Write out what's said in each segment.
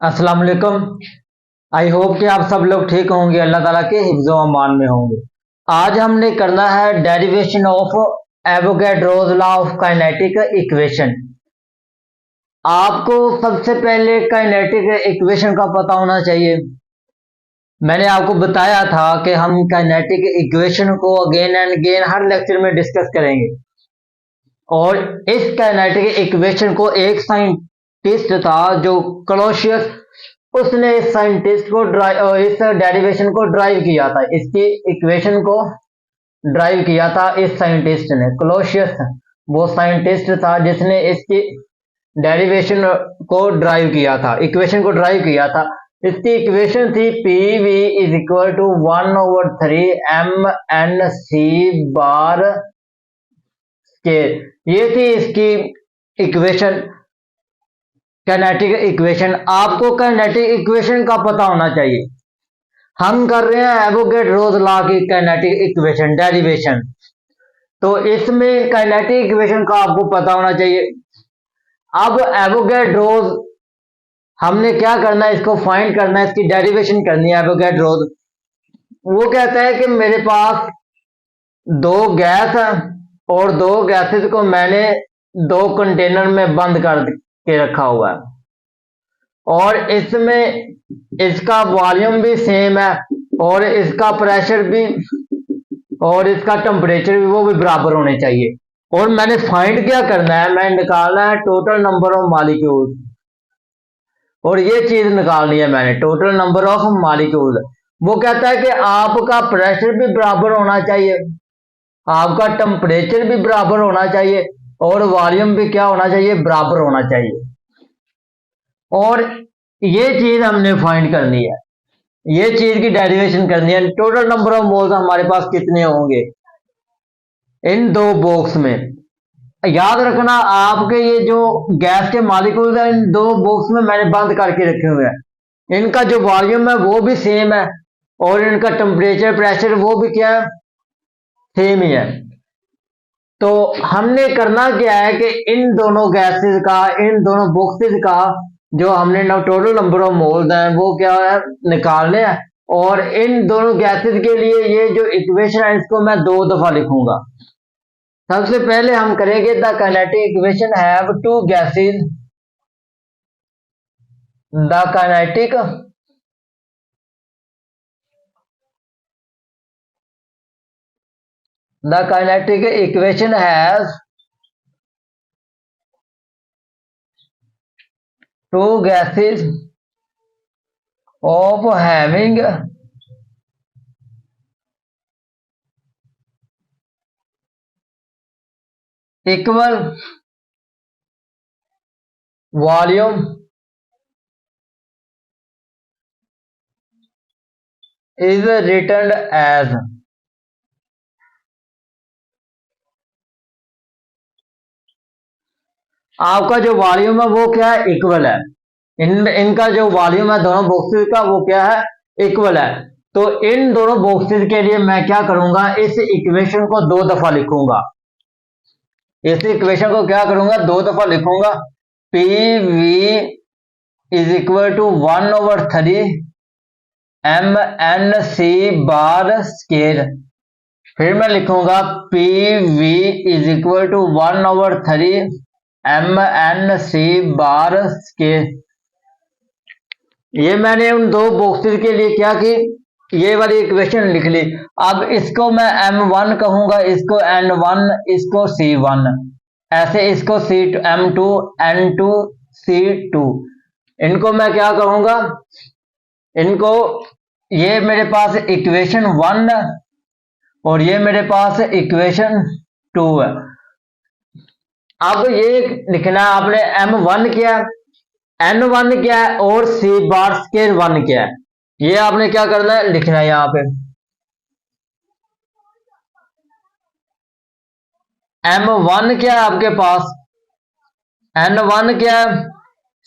अस्सलाम वालेकुम। I hope कि आप सब लोग ठीक होंगे, अल्लाह ताला के हिफ्ज़ व अमान में होंगे। आज हमने करना है derivation of Avogadro's law of kinetic equation. आपको सबसे पहले काइनेटिक इक्वेशन का पता होना चाहिए। मैंने आपको बताया था कि हम काइनेटिक इक्वेशन को again and again her lecture में डिस्कस करेंगे। और इस काइनेटिक इक्वेशन को एक साइंटिस्ट था जो क्लोसियस, उसने इस साइंटिस्ट को इस डेरिवेशन को ड्राइव किया था, इसकी इक्वेशन को ड्राइव किया था इस साइंटिस्ट ने, क्लोसियस। वो साइंटिस्ट था जिसने इसकी डेरिवेशन को ड्राइव किया था, इक्वेशन को ड्राइव किया था। इसकी इक्वेशन थी P V is equal to 1/3 M N C bar square. ये थी इसकी इक्वेशन, काइनेटिक इक्वेशन। आपको काइनेटिक इक्वेशन का पता होना चाहिए। हम कर रहे हैं एवोगैड्रोस लॉ की काइनेटिक इक्वेशन डेरिवेशन, तो इसमें काइनेटिक इक्वेशन का आपको पता होना चाहिए। अब एवोगैड्रोस हमने क्या करना है, इसको फाइंड करना है, इसकी डेरिवेशन करनी है एवोगैड्रोस। वो कहता है कि मेरे पास दो गैस है और दो गैसेस को मैंने दो कंटेनर में बंद कर के रखा हुआ है, और इसमें इसका वॉल्यूम भी सेम है और इसका प्रेशर भी और इसका टेम्परेचर भी वो भी बराबर होने चाहिए। और मैंने फाइंड क्या करना है, मैं निकालना है टोटल नंबर ऑफ मॉलिक्यूल्स, और ये चीज निकालनी है मैंने, टोटल नंबर ऑफ मॉलिक्यूल्स। वो कहता है कि आपका प्रेशर भी बराबर होना चाहिए, आपका टेम्परेचर भी बराबर होना चाहिए, और वॉल्यूम भी क्या होना चाहिए, बराबर होना चाहिए। और ये चीज हमने फाइंड करनी है, ये चीज की डेरिवेशन करनी है। टोटल नंबर ऑफ मोल्स हमारे पास कितने होंगे इन दो बॉक्स में। याद रखना, आपके ये जो गैस के मॉलिक्यूल्स हैं इन दो बॉक्स में मैंने बंद करके रखे हुए हैं। इनका जो वॉल्यूम है वो भी सेम है और इनका टेम्परेचर प्रेशर वो भी क्या है, सेम ही है। तो हमने करना क्या है कि इन दोनों गैसेस का, इन दोनों बॉक्सेस का जो हमने टोटल नंबर ऑफ मोल्स हैं वो क्या है, निकालने हैं। और इन दोनों गैसेस के लिए ये जो इक्वेशन है इसको मैं दो दफा लिखूंगा। सबसे पहले हम करेंगे the kinetic equation have two gases, the kinetic equation has two gases of having equal volume is written as। आपका जो वॉल्यूम है वो क्या है, इक्वल है। इनका जो वॉल्यूम है दोनों बॉक्सेस का वो क्या है, इक्वल है। तो इन दोनों बॉक्सेस के लिए मैं क्या करूंगा, इस इक्वेशन को दो दफा लिखूंगा। इस इक्वेशन को क्या करूंगा, दो दफा लिखूंगा। P V is equal to 1/3 M N C bar square. फिर मैं लिखूंगा P V is equal to 1/3 M N C bar square. ये मैंने उन दो बॉक्सेस के लिए क्या की, ये वाली इक्वेशन लिख ली। अब इसको मैं M1 कहूंगा, इसको N1, इसको C1, ऐसे इसको M2, N2, C2। इनको मैं क्या कहूंगा, इनको, ये मेरे पास इक्वेशन 1 है और ये मेरे पास इक्वेशन 2 है। अब ये लिखना है आपने, M1 क्या है, N1 क्या है और C बार स्केयर 1 क्या है, ये आपने क्या करना है, लिखना है यहां पे। M1 क्या है आपके पास, N1 क्या है,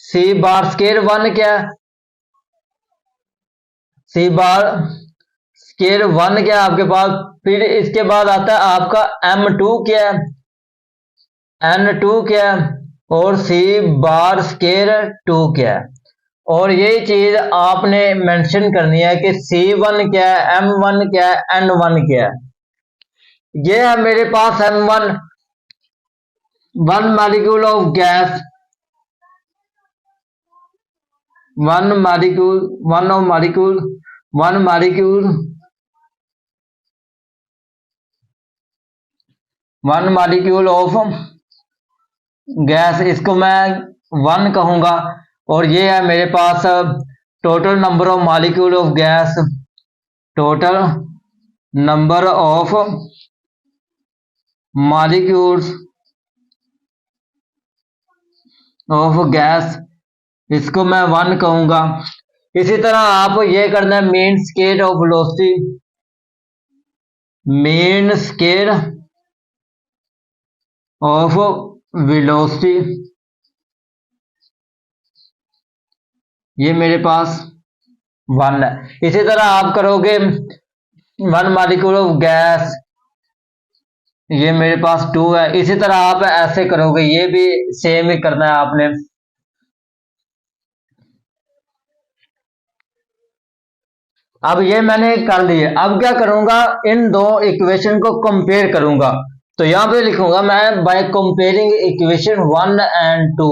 C बार स्केयर 1 क्या है, C बार स्केयर 1 क्या है आपके पास। फिर इसके बाद आता है आपका M2 क्या है, N2 क्या है और C बार स्केयर 2 क्या है। और यही चीज आपने मेंशन करनी है कि C1 क्या है, M1 क्या है, N1 क्या है। ये है मेरे पास M1, one molecule of gas, one molecule, one of molecule, one molecule, one molecule of gas, इसको मैं 1 कहूंगा। और ये है मेरे पास total number of molecule of gas, total number of molecules of gas, इसको मैं 1 कहूंगा। इसी तरह आप ये करना है mean scale of velocity, mean scale of velocity, ये मेरे पास 1 है। इसी तरह आप करोगे वन मॉलिक्यूल ऑफ गैस, ये मेरे पास 2 है। इसी तरह आप ऐसे करोगे, ये भी सेम ही करना है आपने। अब ये मैंने कर लिए, अब क्या करूंगा, इन दो इक्वेशन को कंपेयर करूंगा। तो यहां पे लिखूंगा मैं by comparing equation 1 and 2,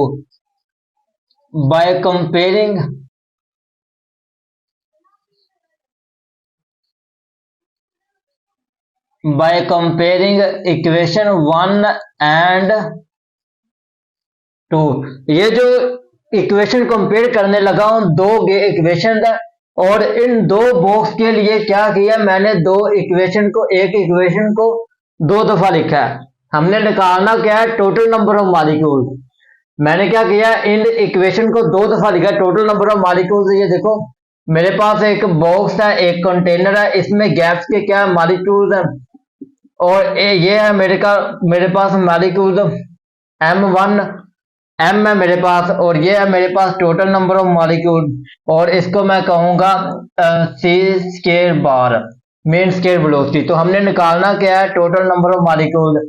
by comparing by comparing equation 1 and 2। ये जो इक्वेशन कंपेयर करने लगा हूं, दो इक्वेशन है, और इन दो बॉक्स के लिए क्या किया मैंने, दो इक्वेशन को, एक इक्वेशन को 2 दफा लिखा है। हमने निकालना क्या है, टोटल नंबर ऑफ मॉलिक्यूल। मैंने क्या किया, इन इक्वेशन को 2 दफा लिखा, टोटल नंबर ऑफ मॉलिक्यूल्स। ये देखो मेरे पास एक बॉक्स है, एक कंटेनर है, इसमें गैस के क्या मॉलिक्यूल्स हैं, और ये है मेरे पास मॉलिक्यूल M1, M है मेरे पास, और ये है मेरे पास टोटल नंबर ऑफ मॉलिक्यूल, और इसको मैं कहूंगा C square bar, main square velocity. तो हमने निकालना क्या है, टोटल नंबर ऑफ मॉलिक्यूल।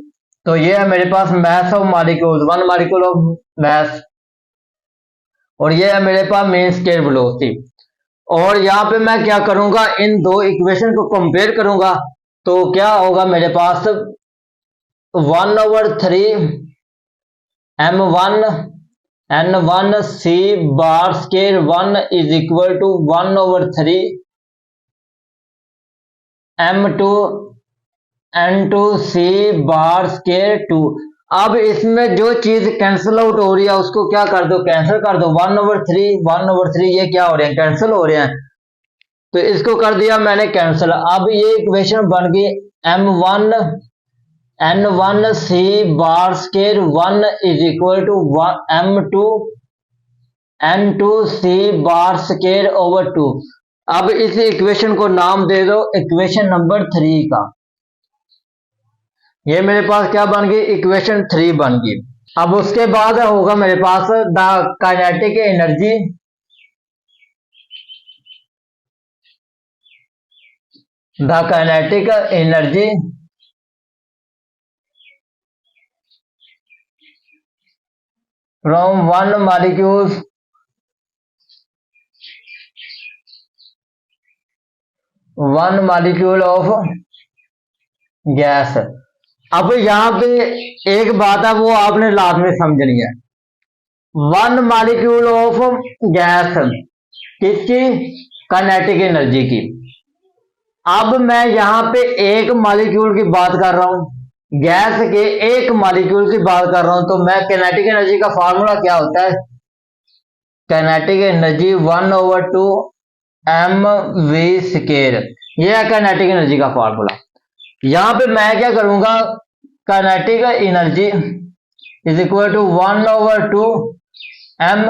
तो ये है मेरे पास mass of molecule, one molecule of mass, और ये है मेरे पास मेन स्क्वायर वेलोसिटी। और यहाँ पे मैं क्या करूंगा, इन दो इक्वेशन को कंपेयर करूंगा। तो क्या होगा मेरे पास 1/3 M1 N1 C bar square 1 is equal to 1/3 M2 N2 C bar square 2। अब इसमें जो चीज कैंसिल आउट हो रही है उसको क्या कर दो, कैंसिल कर दो। 1/3 ये क्या हो रहे हैं, कैंसिल हो रहे हैं, तो इसको कर दिया मैंने कैंसिल। अब ये इक्वेशन बन गई M1 N1 C bar square 1 is equal to M2 N2 C bar square over 2। अब इस इक्वेशन को नाम दे दो इक्वेशन नंबर 3 का। ये मेरे पास क्या बन गई, इक्वेशन 3 बन गई। अब उसके बाद होगा मेरे पास the kinetic energy, the kinetic energy from one molecule of gas. अब यहां पे एक बात है, वो आपने लाजमी समझनी है। वन मॉलिक्यूल ऑफ गैस किसकी, काइनेटिक एनर्जी की। अब मैं यहां पे एक मॉलिक्यूल की बात कर रहा हूं, गैस के एक मॉलिक्यूल की बात कर रहा हूं, तो मैं काइनेटिक एनर्जी का फार्मूला क्या होता है, काइनेटिक एनर्जी 1/2 mv स्क्वायर। ये है काइनेटिक एनर्जी का फार्मूला। यहां पे मैं क्या करूंगा, kinetic energy is equal to 1/2 m।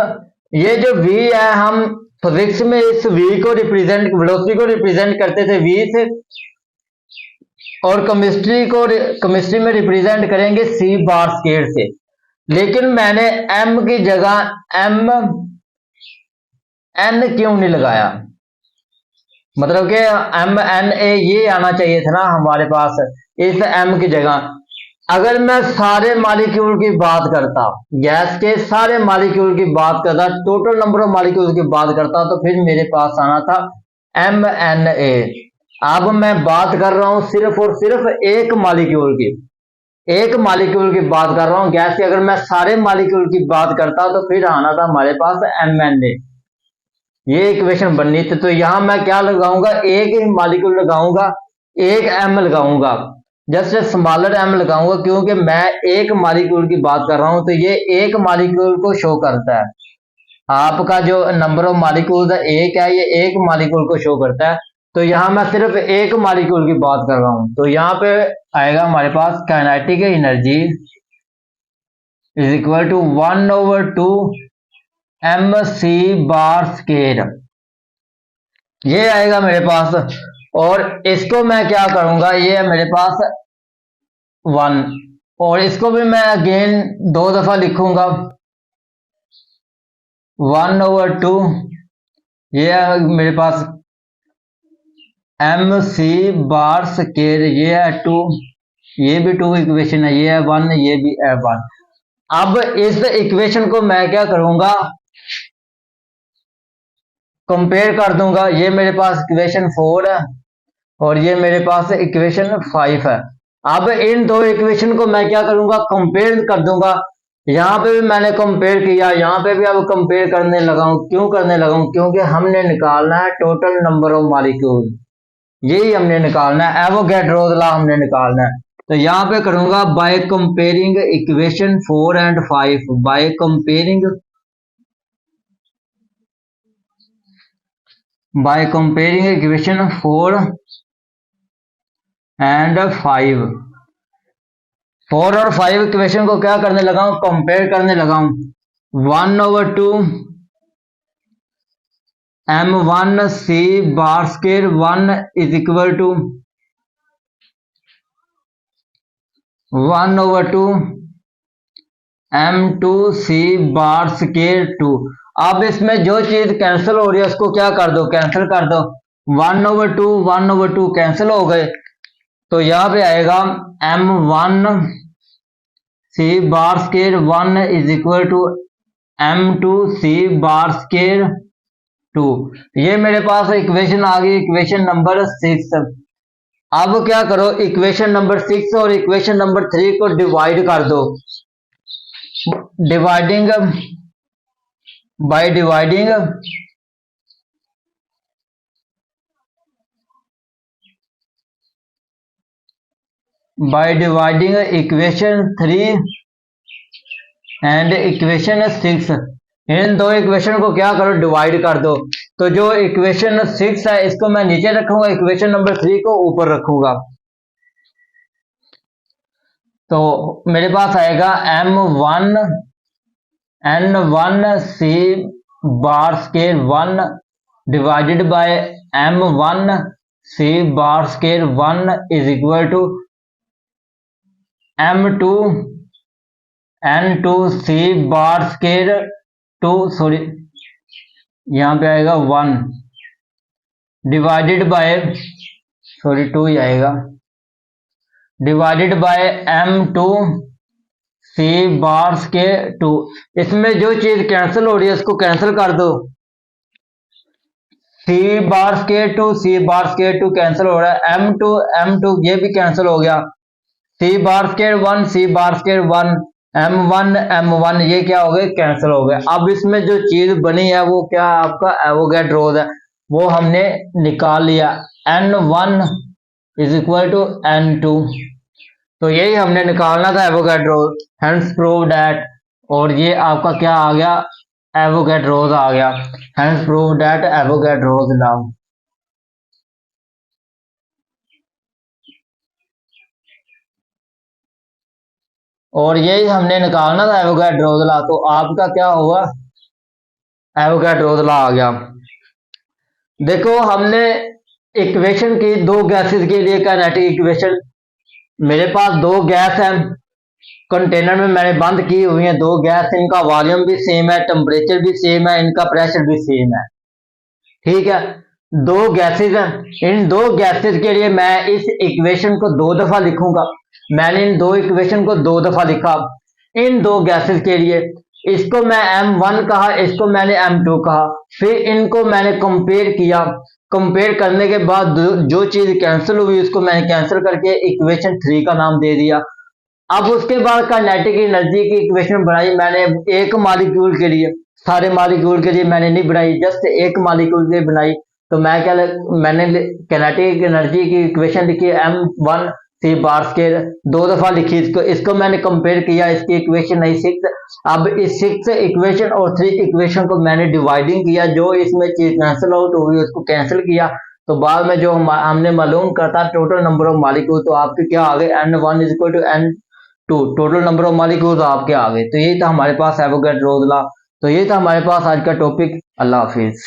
ये जो v है, हम फिजिक्स में इस v को रिप्रेजेंट, वेलोसिटी को रिप्रेजेंट करते थे v से, और केमिस्ट्री में रिप्रेजेंट करेंगे C बार स्क्वायर से। लेकिन मैंने m की जगह n क्यों नहीं लगाया, मतलब कि MNA ये आना चाहिए था ना हमारे पास इस m की जगह। अगर मैं सारे मॉलिक्यूल की बात करता, गैस के सारे मॉलिक्यूल की बात करता, टोटल नंबर ऑफ मॉलिक्यूल की बात करता, तो फिर मेरे पास आना था MnA। अब मैं बात कर रहा हूं सिर्फ और सिर्फ एक मॉलिक्यूल की, एक मॉलिक्यूल की बात कर रहा हूं गैस की। अगर मैं सारे मॉलिक्यूल की बात करता तो फिर आना था हमारे पास MnA। ये इक्वेशन बननी थी। तो यहां मैं क्या लगाऊंगा, एक ही मॉलिक्यूल लगाऊंगा, एक M लगाऊंगा, जस्ट स्मॉलर M लगाऊंगा, क्योंकि मैं एक मॉलिक्यूल की बात कर रहा हूं। तो ये एक मॉलिक्यूल को शो करता है। आपका जो नंबर ऑफ मॉलिक्यूल है एक है, ये एक मॉलिक्यूल को शो करता है। तो यहां मैं सिर्फ एक मॉलिक्यूल की बात कर रहा हूं। तो यहां पे आएगा हमारे पास kinetic energy is equal to 1/2 mc bar square, ये आएगा मेरे पास। और इसको मैं क्या करूंगा, ये है मेरे पास 1, और इसको भी मैं अगेन 2 दफा लिखूंगा, 1/2, ये है मेरे पास mc बार स्क्वायर, ये है 2, ये भी 2 इक्वेशन है, ये है 1, ये भी है 1। अब इस इक्वेशन को मैं क्या करूंगा, कंपेयर कर दूंगा। ये मेरे पास इक्वेशन 4 है और ये मेरे पास इक्वेशन 5 है। अब इन दो इक्वेशन को मैं क्या करूंगा, कंपेयर कर दूंगा। यहां पे भी मैंने कंपेयर किया, यहां पे भी अब कंपेयर करने लगा हूं। क्यों करने लगा हूं, क्योंकि हमने निकालना है टोटल नंबर ऑफ मॉलिक्यूल, यही हमने निकालना है, एवोगैड्रोस लॉ हमने निकालना है। तो यहां पे करूंगा by comparing equation 4 and 5, by comparing equation 4 and 5, 4 और 5 इक्वेशन को क्या करने लगा हूं, कंपेयर करने लगा हूं। 1/2 m1c bar square 1 is equal to 1/2 m2c bar square 2। अब इसमें जो चीज कैंसिल हो रही है उसको क्या कर दो, कैंसिल कर दो। 1/2 कैंसिल हो गए। तो यहां पे आएगा m1c bar square 1 is equal to m2c bar square 2। ये मेरे पास इक्वेशन आ गई, इक्वेशन नंबर 6। अब क्या करो, इक्वेशन नंबर 6 और इक्वेशन नंबर 3 को डिवाइड कर दो, dividing by dividing equation 3 and equation 6। इन दो इक्वेशन को क्या करो, डिवाइड कर दो। तो जो इक्वेशन 6 है इसको मैं नीचे रखूंगा, इक्वेशन नंबर 3 को ऊपर रखूंगा। तो मेरे पास आएगा m1n1c bar square 1 divided by m1c bar square 1 is equal to m2n2c bar square 2, sorry यहां पे आएगा 1 डिवाइडेड बाय, सॉरी 2 ही आएगा, divided by m2c bar square 2। इसमें जो चीज कैंसिल हो रही है उसको कैंसिल कर दो। c बार स्क्वायर 2 कैंसिल हो रहा है, m2 ये भी कैंसिल हो गया, c बार स्क्वायर 1 c बार स्क्वायर 1, m1 ये क्या हो गए, कैंसिल हो गए। अब इसमें जो चीज बनी है वो क्या है, आपका एवोगैड्रोस है, वो हमने निकाल लिया, n1 is equal to n2। तो यही हमने निकालना था एवोगैड्रोस, हेंस प्रूव दैट। और ये आपका क्या आ गया, एवोगैड्रोस आ गया, hence prove that Avogadro's law. और यही हमने निकालना था एवोगैड्रोस लॉ। तो आपका क्या हुआ, एवोगैड्रोस लॉ आ गया। देखो हमने इक्वेशन की दो गैसेस के लिए काइनेटिक इक्वेशन, मेरे पास दो गैस है कंटेनर में मैंने बंद की हुई है, दो गैस, इनका वॉल्यूम भी सेम है, टेम्परेचर भी सेम है, इनका प्रेशर भी सेम है, ठीक है। दो गैसेज हैं, इन दो गैसेज के लिए मैं इस इक्वेशन को दो दफा लिखूंगा। मैंने इन दो इक्वेशन को दो दफा लिखा। इन दो गैसेज के लिए इसको मैं M1 कहा, इसको मैंने M2 कहा। फिर इनको मैंने कंपेयर किया। कंपेयर करने के बाद जो चीज कैंसिल हुई उसको मैंने कैंसिल करके इक्वेशन 3 का नाम दे दिया। अब उसके बाद काइनेटिक एनर्जी की इक्वेशन बनाई मैंने एक मॉलिक्यूल के लिए, सारे मॉलिक्यूल के लिए मैंने नहीं बनाई, जस्ट एक मॉलिक्यूल के लिए बनाई। तो मैंने काइनेटिक एनर्जी की इक्वेशन लिखी M1 सी बार स्केयर, दो दफा लिखी इसको मैंने कंपेयर किया, इसकी इक्वेशन आई 6। अब इस 6 इक्वेशन और 3 इक्वेशन को मैंने डिवाइडिंग किया, जो इसमें चीज कैंसिल आउट हुई उसको कैंसिल किया। तो बाद में जो हमने मालूम करता टोटल नंबर ऑफ मॉलिक्यूल, तो आपके क्या आ गए N1 is equal to N2, total number of molecules आपके आ गए। तो यही था हमारे पास एवोगैड्रोस लॉ। तो ये था हमारे पास आज का टॉपिक। अल्लाह हाफिज।